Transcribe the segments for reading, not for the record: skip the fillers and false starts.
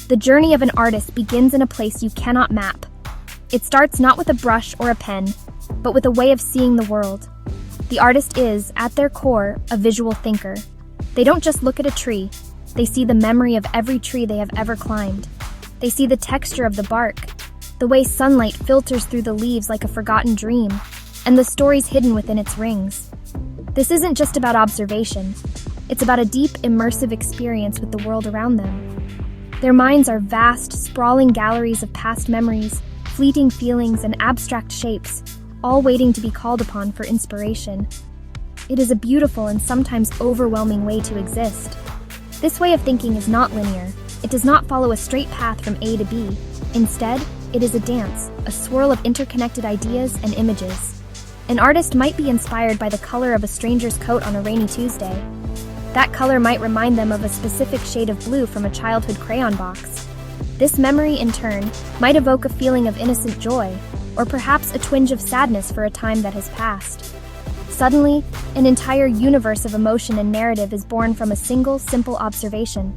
The journey of an artist begins in a place you cannot map. It starts not with a brush or a pen, but with a way of seeing the world. The artist is, at their core, a visual thinker. They don't just look at a tree, they see the memory of every tree they have ever climbed. They see the texture of the bark, the way sunlight filters through the leaves like a forgotten dream, and the stories hidden within its rings. This isn't just about observation, it's about a deep, immersive experience with the world around them. Their minds are vast, sprawling galleries of past memories, fleeting feelings, and abstract shapes, all waiting to be called upon for inspiration. It is a beautiful and sometimes overwhelming way to exist. This way of thinking is not linear. It does not follow a straight path from A to B. Instead, it is a dance, a swirl of interconnected ideas and images. An artist might be inspired by the color of a stranger's coat on a rainy Tuesday. That color might remind them of a specific shade of blue from a childhood crayon box. This memory, in turn, might evoke a feeling of innocent joy, or perhaps a twinge of sadness for a time that has passed. Suddenly, an entire universe of emotion and narrative is born from a single, simple observation.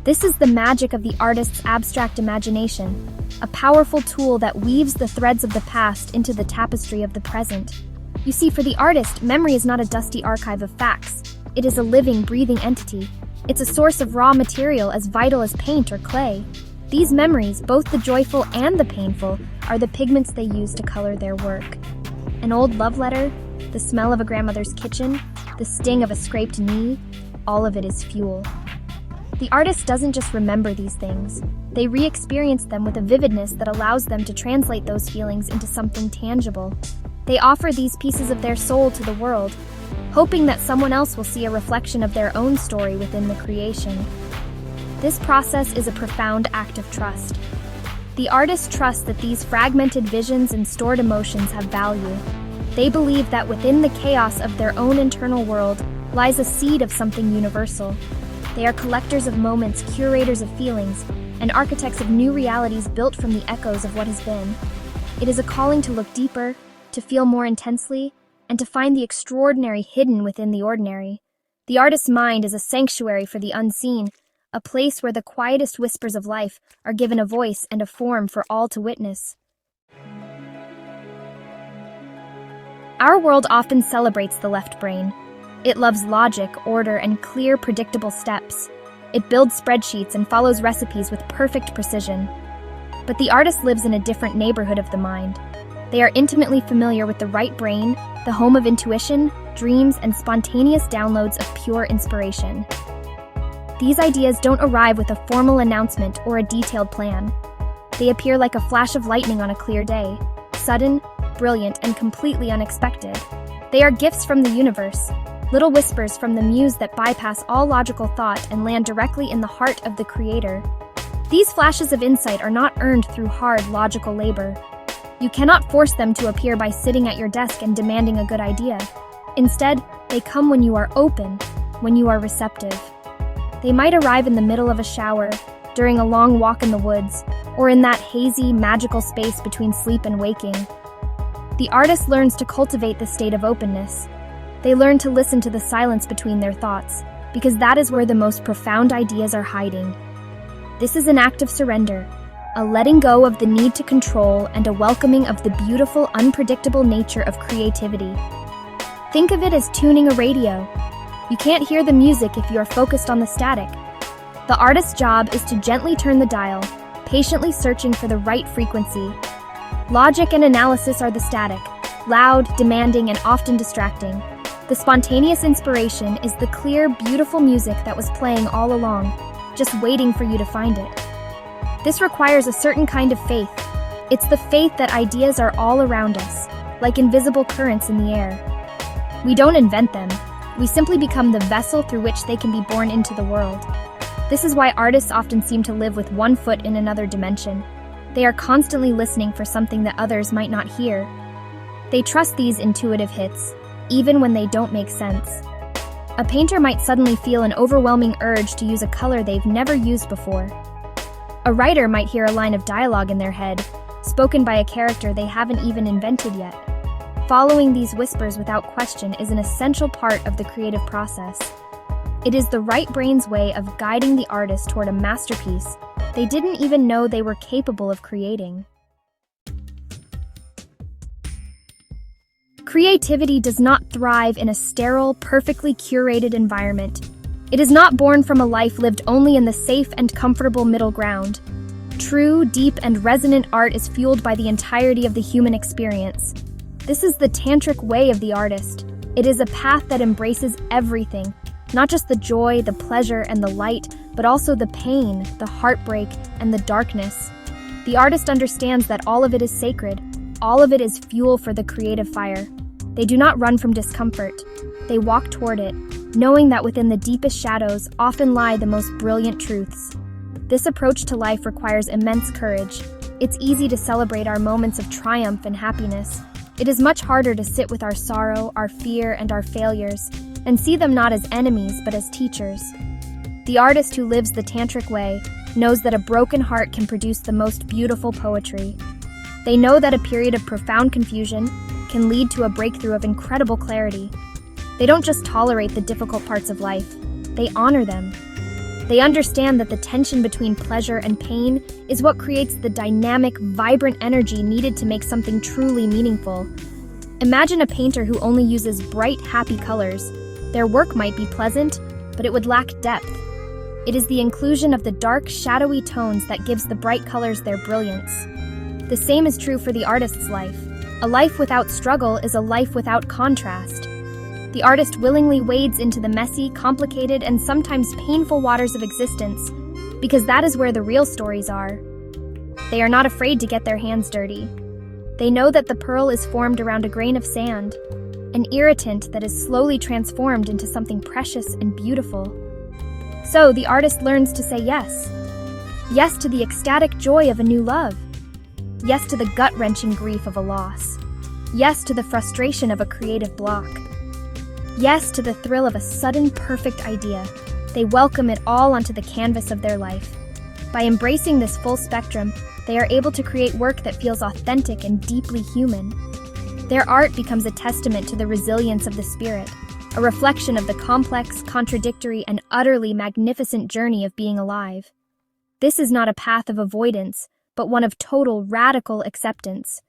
This is the magic of the artist's abstract imagination, a powerful tool that weaves the threads of the past into the tapestry of the present. You see, for the artist, memory is not a dusty archive of facts. It is a living, breathing entity. It's a source of raw material as vital as paint or clay. These memories, both the joyful and the painful, are the pigments they use to color their work. An old love letter, the smell of a grandmother's kitchen, the sting of a scraped knee, all of it is fuel. The artist doesn't just remember these things. They re-experience them with a vividness that allows them to translate those feelings into something tangible. They offer these pieces of their soul to the world, hoping that someone else will see a reflection of their own story within the creation. This process is a profound act of trust. The artist trusts that these fragmented visions and stored emotions have value. They believe that within the chaos of their own internal world lies a seed of something universal. They are collectors of moments, curators of feelings, and architects of new realities built from the echoes of what has been. It is a calling to look deeper, to feel more intensely, and to find the extraordinary hidden within the ordinary. The artist's mind is a sanctuary for the unseen, a place where the quietest whispers of life are given a voice and a form for all to witness. Our world often celebrates the left brain. It loves logic, order, and clear, predictable steps. It builds spreadsheets and follows recipes with perfect precision. But the artist lives in a different neighborhood of the mind. They are intimately familiar with the right brain, the home of intuition, dreams, and spontaneous downloads of pure inspiration. These ideas don't arrive with a formal announcement or a detailed plan. They appear like a flash of lightning on a clear day, sudden, brilliant, and completely unexpected. They are gifts from the universe, little whispers from the muse that bypass all logical thought and land directly in the heart of the creator. These flashes of insight are not earned through hard, logical labor. You cannot force them to appear by sitting at your desk and demanding a good idea. Instead, they come when you are open, when you are receptive. They might arrive in the middle of a shower, during a long walk in the woods, or in that hazy, magical space between sleep and waking. The artist learns to cultivate this state of openness. They learn to listen to the silence between their thoughts, because that is where the most profound ideas are hiding. This is an act of surrender, a letting go of the need to control and a welcoming of the beautiful, unpredictable nature of creativity. Think of it as tuning a radio. You can't hear the music if you are focused on the static. The artist's job is to gently turn the dial, patiently searching for the right frequency. Logic and analysis are the static, loud, demanding, and often distracting. The spontaneous inspiration is the clear, beautiful music that was playing all along, just waiting for you to find it. This requires a certain kind of faith. It's the faith that ideas are all around us, like invisible currents in the air. We don't invent them. We simply become the vessel through which they can be born into the world. This is why artists often seem to live with one foot in another dimension. They are constantly listening for something that others might not hear. They trust these intuitive hits, even when they don't make sense. A painter might suddenly feel an overwhelming urge to use a color they've never used before. A writer might hear a line of dialogue in their head, spoken by a character they haven't even invented yet. Following these whispers without question is an essential part of the creative process. It is the right brain's way of guiding the artist toward a masterpiece They didn't even know they were capable of creating. Creativity does not thrive in a sterile, perfectly curated environment. It is not born from a life lived only in the safe and comfortable middle ground. True, deep, and resonant art is fueled by the entirety of the human experience. This is the tantric way of the artist. It is a path that embraces everything, not just the joy, the pleasure, and the light, but also the pain, the heartbreak, and the darkness. The artist understands that all of it is sacred. All of it is fuel for the creative fire. They do not run from discomfort. They walk toward it, knowing that within the deepest shadows often lie the most brilliant truths. This approach to life requires immense courage. It's easy to celebrate our moments of triumph and happiness. It is much harder to sit with our sorrow, our fear, and our failures, and see them not as enemies but as teachers. The artist who lives the tantric way knows that a broken heart can produce the most beautiful poetry. They know that a period of profound confusion can lead to a breakthrough of incredible clarity. They don't just tolerate the difficult parts of life, they honor them. They understand that the tension between pleasure and pain is what creates the dynamic, vibrant energy needed to make something truly meaningful. Imagine a painter who only uses bright, happy colors. Their work might be pleasant, but it would lack depth. It is the inclusion of the dark, shadowy tones that gives the bright colors their brilliance. The same is true for the artist's life. A life without struggle is a life without contrast. The artist willingly wades into the messy, complicated, and sometimes painful waters of existence, because that is where the real stories are. They are not afraid to get their hands dirty. They know that the pearl is formed around a grain of sand, an irritant that is slowly transformed into something precious and beautiful. So the artist learns to say yes. Yes to the ecstatic joy of a new love. Yes to the gut-wrenching grief of a loss. Yes to the frustration of a creative block. Yes to the thrill of a sudden perfect idea. They welcome it all onto the canvas of their life. By embracing this full spectrum, they are able to create work that feels authentic and deeply human. Their art becomes a testament to the resilience of the spirit, a reflection of the complex, contradictory, and utterly magnificent journey of being alive. This is not a path of avoidance, but one of total, radical acceptance.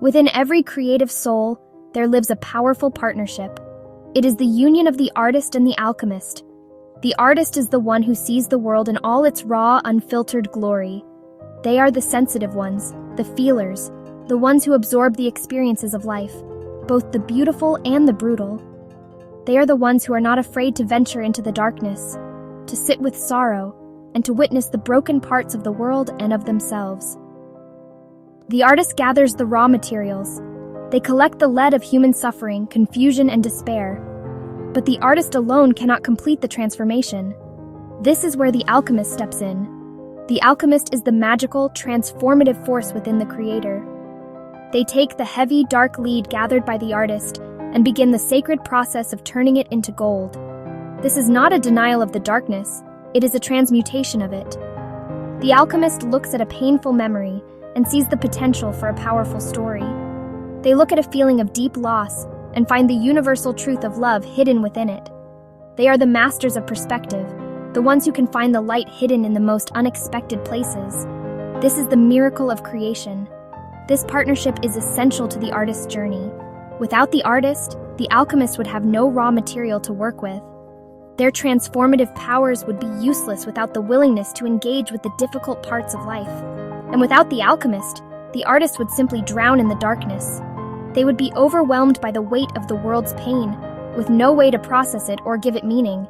Within every creative soul, there lives a powerful partnership. It is the union of the artist and the alchemist. The artist is the one who sees the world in all its raw, unfiltered glory. They are the sensitive ones, the feelers, the ones who absorb the experiences of life, both the beautiful and the brutal. They are the ones who are not afraid to venture into the darkness, to sit with sorrow, and to witness the broken parts of the world and of themselves. The artist gathers the raw materials. They collect the lead of human suffering, confusion, and despair. But the artist alone cannot complete the transformation. This is where the alchemist steps in. The alchemist is the magical, transformative force within the creator. They take the heavy, dark lead gathered by the artist and begin the sacred process of turning it into gold. This is not a denial of the darkness, it is a transmutation of it. The alchemist looks at a painful memory and sees the potential for a powerful story. They look at a feeling of deep loss and find the universal truth of love hidden within it. They are the masters of perspective, the ones who can find the light hidden in the most unexpected places. This is the miracle of creation. This partnership is essential to the artist's journey. Without the artist, the alchemist would have no raw material to work with. Their transformative powers would be useless without the willingness to engage with the difficult parts of life. And without the alchemist, the artist would simply drown in the darkness. They would be overwhelmed by the weight of the world's pain, with no way to process it or give it meaning.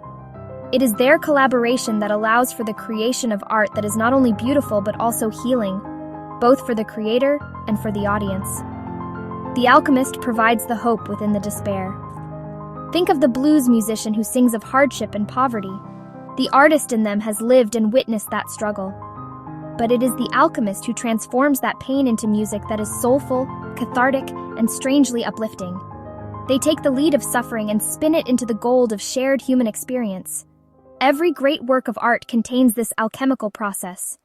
It is their collaboration that allows for the creation of art that is not only beautiful but also healing, both for the creator and for the audience. The alchemist provides the hope within the despair. Think of the blues musician who sings of hardship and poverty. The artist in them has lived and witnessed that struggle. But it is the alchemist who transforms that pain into music that is soulful, cathartic, and strangely uplifting. They take the lead of suffering and spin it into the gold of shared human experience. Every great work of art contains this alchemical process.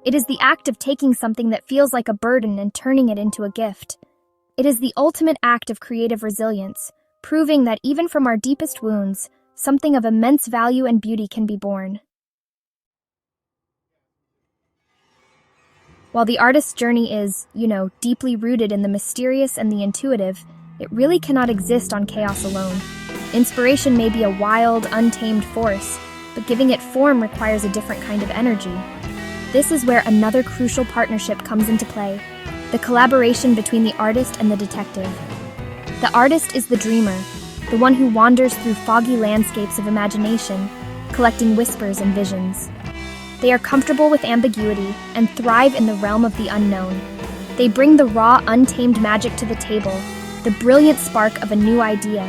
It is the act of taking something that feels like a burden and turning it into a gift. It is the ultimate act of creative resilience, proving that even from our deepest wounds, something of immense value and beauty can be born. While the artist's journey is, deeply rooted in the mysterious and the intuitive, it really cannot exist on chaos alone. Inspiration may be a wild, untamed force, but giving it form requires a different kind of energy. This is where another crucial partnership comes into play: the collaboration between the artist and the detective. The artist is the dreamer, the one who wanders through foggy landscapes of imagination, collecting whispers and visions. They are comfortable with ambiguity and thrive in the realm of the unknown. They bring the raw, untamed magic to the table, the brilliant spark of a new idea.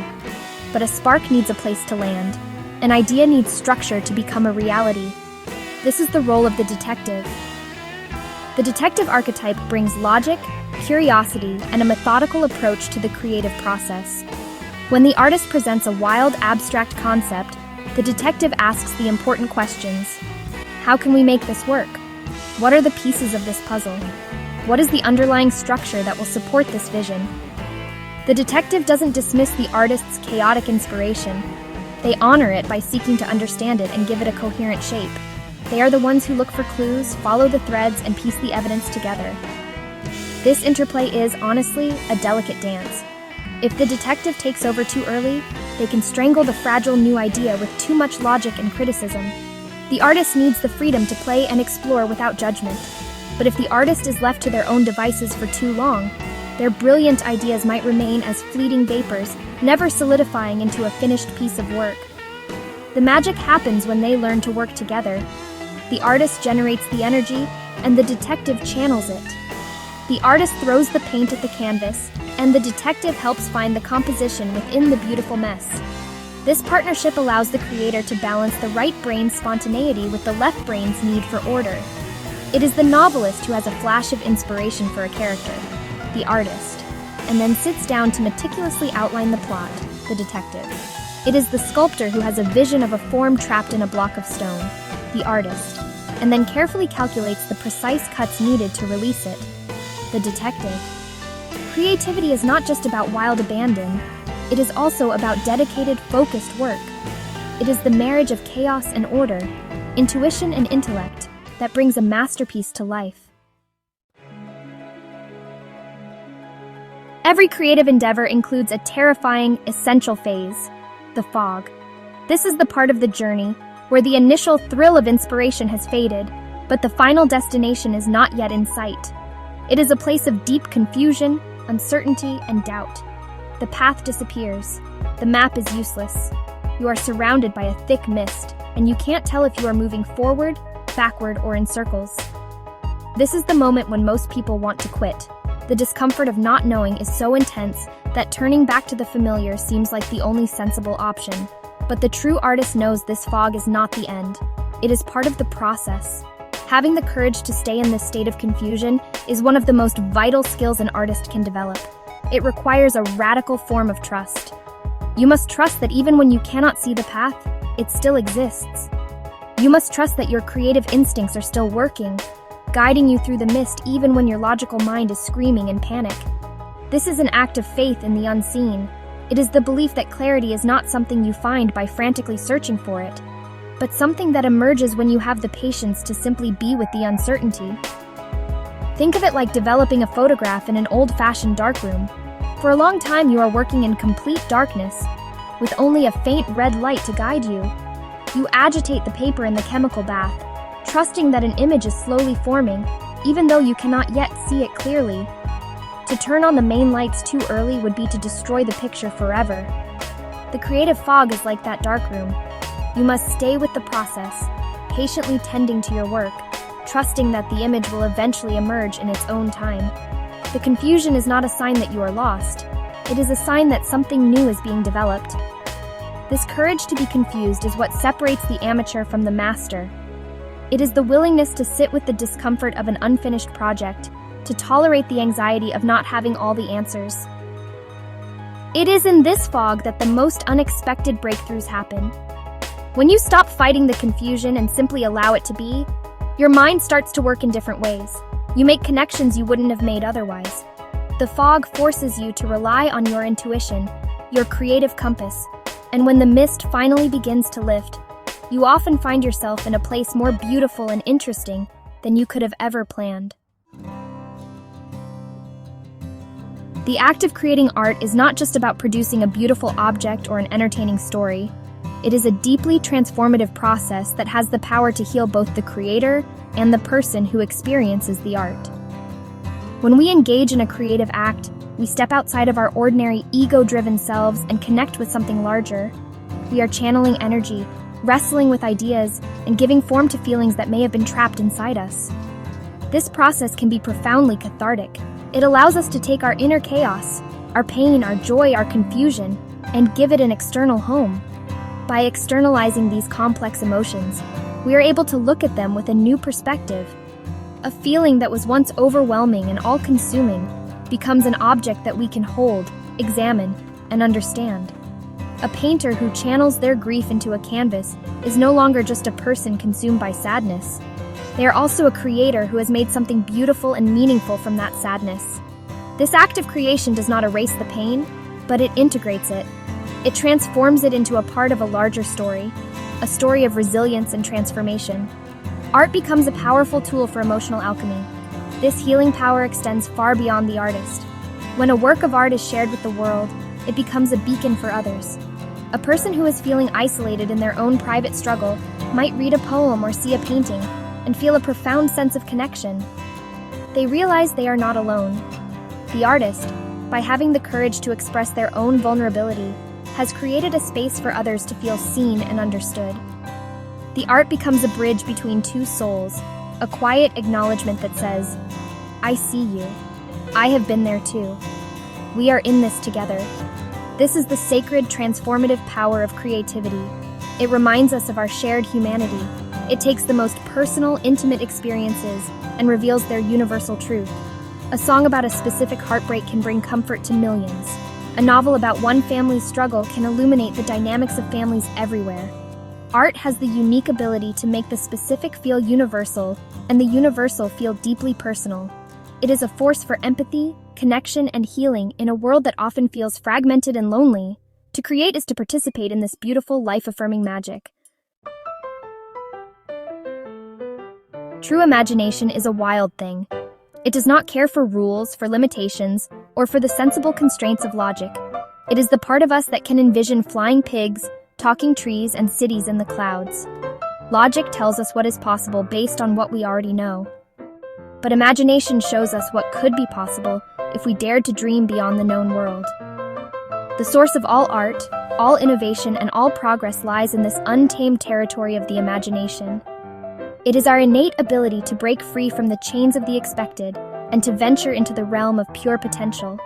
But a spark needs a place to land. An idea needs structure to become a reality. This is the role of the detective. The detective archetype brings logic, curiosity, and a methodical approach to the creative process. When the artist presents a wild, abstract concept, the detective asks the important questions. How can we make this work? What are the pieces of this puzzle? What is the underlying structure that will support this vision? The detective doesn't dismiss the artist's chaotic inspiration. They honor it by seeking to understand it and give it a coherent shape. They are the ones who look for clues, follow the threads, and piece the evidence together. This interplay is, honestly, a delicate dance. If the detective takes over too early, they can strangle the fragile new idea with too much logic and criticism. The artist needs the freedom to play and explore without judgment. But if the artist is left to their own devices for too long, their brilliant ideas might remain as fleeting vapors, never solidifying into a finished piece of work. The magic happens when they learn to work together. The artist generates the energy, and the detective channels it. The artist throws the paint at the canvas, and the detective helps find the composition within the beautiful mess. This partnership allows the creator to balance the right brain's spontaneity with the left brain's need for order. It is the novelist who has a flash of inspiration for a character, the artist, and then sits down to meticulously outline the plot, the detective. It is the sculptor who has a vision of a form trapped in a block of stone, the artist, and then carefully calculates the precise cuts needed to release it, the detective. Creativity is not just about wild abandon. It is also about dedicated, focused work. It is the marriage of chaos and order, intuition and intellect, that brings a masterpiece to life. Every creative endeavor includes a terrifying, essential phase, the fog. This is the part of the journey where the initial thrill of inspiration has faded, but the final destination is not yet in sight. It is a place of deep confusion, uncertainty, and doubt. The path disappears. The map is useless. You are surrounded by a thick mist, and you can't tell if you are moving forward, backward, or in circles. This is the moment when most people want to quit. The discomfort of not knowing is so intense that turning back to the familiar seems like the only sensible option. But the true artist knows this fog is not the end. It is part of the process. Having the courage to stay in this state of confusion is one of the most vital skills an artist can develop. It requires a radical form of trust. You must trust that even when you cannot see the path, it still exists. You must trust that your creative instincts are still working, guiding you through the mist even when your logical mind is screaming in panic. This is an act of faith in the unseen. It is the belief that clarity is not something you find by frantically searching for it, but something that emerges when you have the patience to simply be with the uncertainty. Think of it like developing a photograph in an old-fashioned darkroom. For a long time, you are working in complete darkness, with only a faint red light to guide you. You agitate the paper in the chemical bath, trusting that an image is slowly forming, even though you cannot yet see it clearly. To turn on the main lights too early would be to destroy the picture forever. The creative fog is like that darkroom. You must stay with the process, patiently tending to your work, trusting that the image will eventually emerge in its own time. The confusion is not a sign that you are lost. It is a sign that something new is being developed. This courage to be confused is what separates the amateur from the master. It is the willingness to sit with the discomfort of an unfinished project, to tolerate the anxiety of not having all the answers. It is in this fog that the most unexpected breakthroughs happen. When you stop fighting the confusion and simply allow it to be, your mind starts to work in different ways. You make connections you wouldn't have made otherwise. The fog forces you to rely on your intuition, your creative compass. And when the mist finally begins to lift, you often find yourself in a place more beautiful and interesting than you could have ever planned. The act of creating art is not just about producing a beautiful object or an entertaining story. It is a deeply transformative process that has the power to heal both the creator and the person who experiences the art. When we engage in a creative act, we step outside of our ordinary ego-driven selves and connect with something larger. We are channeling energy, wrestling with ideas, and giving form to feelings that may have been trapped inside us. This process can be profoundly cathartic. It allows us to take our inner chaos, our pain, our joy, our confusion, and give it an external home. By externalizing these complex emotions, we are able to look at them with a new perspective. A feeling that was once overwhelming and all-consuming becomes an object that we can hold, examine, and understand. A painter who channels their grief into a canvas is no longer just a person consumed by sadness. They are also a creator who has made something beautiful and meaningful from that sadness. This act of creation does not erase the pain, but it integrates it. It transforms it into a part of a larger story, a story of resilience and transformation. Art becomes a powerful tool for emotional alchemy. This healing power extends far beyond the artist. When a work of art is shared with the world, it becomes a beacon for others. A person who is feeling isolated in their own private struggle might read a poem or see a painting and feel a profound sense of connection. They realize they are not alone. The artist, by having the courage to express their own vulnerability, has created a space for others to feel seen and understood. The art becomes a bridge between two souls, a quiet acknowledgement that says, "I see you. I have been there too. We are in this together." This is the sacred, transformative power of creativity. It reminds us of our shared humanity. It takes the most personal, intimate experiences and reveals their universal truth. A song about a specific heartbreak can bring comfort to millions. A novel about one family's struggle can illuminate the dynamics of families everywhere. Art has the unique ability to make the specific feel universal and the universal feel deeply personal. It is a force for empathy, connection, and healing in a world that often feels fragmented and lonely. To create is to participate in this beautiful, life-affirming magic. True imagination is a wild thing. It does not care for rules, for limitations, or for the sensible constraints of logic. It is the part of us that can envision flying pigs, talking trees, and cities in the clouds. Logic tells us what is possible based on what we already know. But imagination shows us what could be possible if we dared to dream beyond the known world. The source of all art, all innovation, and all progress lies in this untamed territory of the imagination. It is our innate ability to break free from the chains of the expected and to venture into the realm of pure potential.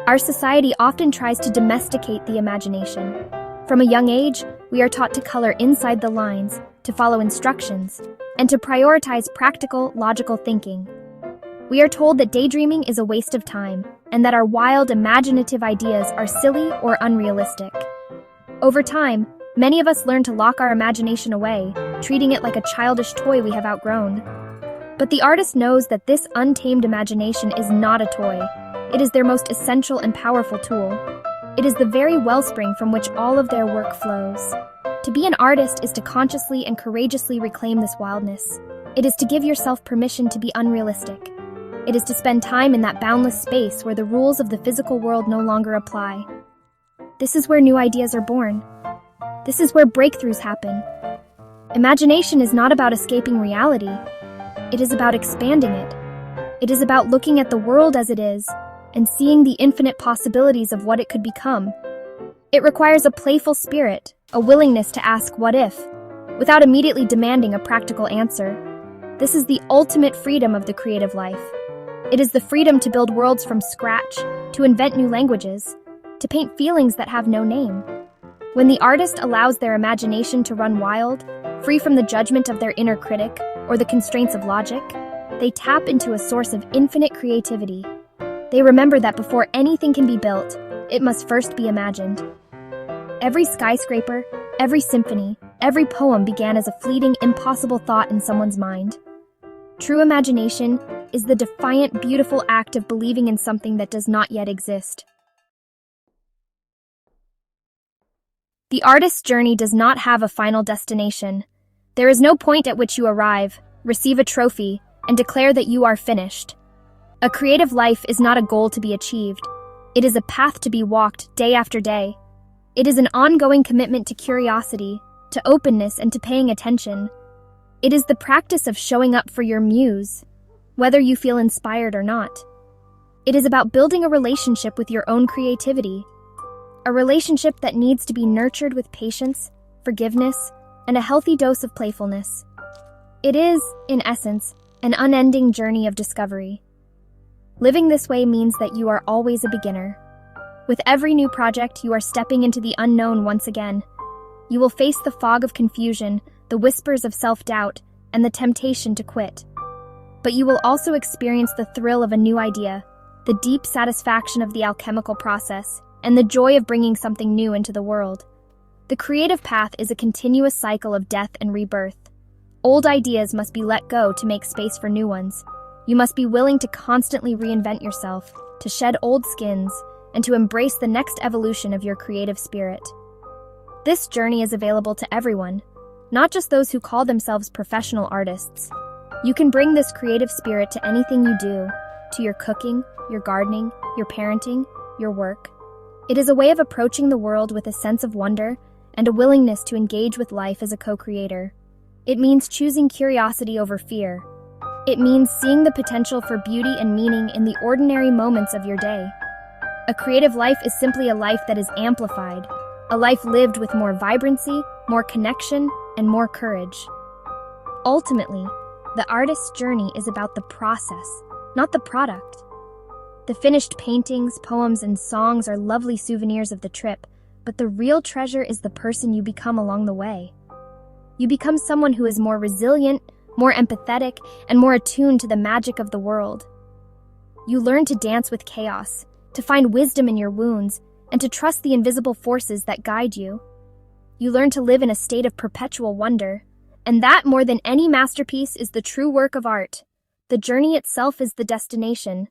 Our society often tries to domesticate the imagination. From a young age, we are taught to color inside the lines, to follow instructions, and to prioritize practical, logical thinking. We are told that daydreaming is a waste of time, and that our wild, imaginative ideas are silly or unrealistic. Over time, many of us learn to lock our imagination away, treating it like a childish toy we have outgrown. But the artist knows that this untamed imagination is not a toy. It is their most essential and powerful tool. It is the very wellspring from which all of their work flows. To be an artist is to consciously and courageously reclaim this wildness. It is to give yourself permission to be unrealistic. It is to spend time in that boundless space where the rules of the physical world no longer apply. This is where new ideas are born. This is where breakthroughs happen. Imagination is not about escaping reality. It is about expanding it. It is about looking at the world as it is and seeing the infinite possibilities of what it could become. It requires a playful spirit, a willingness to ask what if, without immediately demanding a practical answer. This is the ultimate freedom of the creative life. It is the freedom to build worlds from scratch, to invent new languages, to paint feelings that have no name. When the artist allows their imagination to run wild, free from the judgment of their inner critic or the constraints of logic, they tap into a source of infinite creativity. They remember that before anything can be built, it must first be imagined. Every skyscraper, every symphony, every poem began as a fleeting, impossible thought in someone's mind. True imagination is the defiant, beautiful act of believing in something that does not yet exist. The artist's journey does not have a final destination. There is no point at which you arrive, receive a trophy, and declare that you are finished. A creative life is not a goal to be achieved. It is a path to be walked day after day. It is an ongoing commitment to curiosity, to openness, and to paying attention. It is the practice of showing up for your muse, whether you feel inspired or not. It is about building a relationship with your own creativity, a relationship that needs to be nurtured with patience, forgiveness, and a healthy dose of playfulness. It is, in essence, an unending journey of discovery. Living this way means that you are always a beginner. With every new project, you are stepping into the unknown once again. You will face the fog of confusion, the whispers of self-doubt, and the temptation to quit. But you will also experience the thrill of a new idea, the deep satisfaction of the alchemical process, and the joy of bringing something new into the world. The creative path is a continuous cycle of death and rebirth. Old ideas must be let go to make space for new ones. You must be willing to constantly reinvent yourself, to shed old skins, and to embrace the next evolution of your creative spirit. This journey is available to everyone, not just those who call themselves professional artists. You can bring this creative spirit to anything you do, to your cooking, your gardening, your parenting, your work. It is a way of approaching the world with a sense of wonder and a willingness to engage with life as a co-creator. It means choosing curiosity over fear. It means seeing the potential for beauty and meaning in the ordinary moments of your day. A creative life is simply a life that is amplified, a life lived with more vibrancy, more connection, and more courage. Ultimately, the artist's journey is about the process, not the product. The finished paintings, poems, and songs are lovely souvenirs of the trip, but the real treasure is the person you become along the way. You become someone who is more resilient, more empathetic, and more attuned to the magic of the world. You learn to dance with chaos, to find wisdom in your wounds, and to trust the invisible forces that guide you. You learn to live in a state of perpetual wonder, and that, more than any masterpiece, is the true work of art. The journey itself is the destination,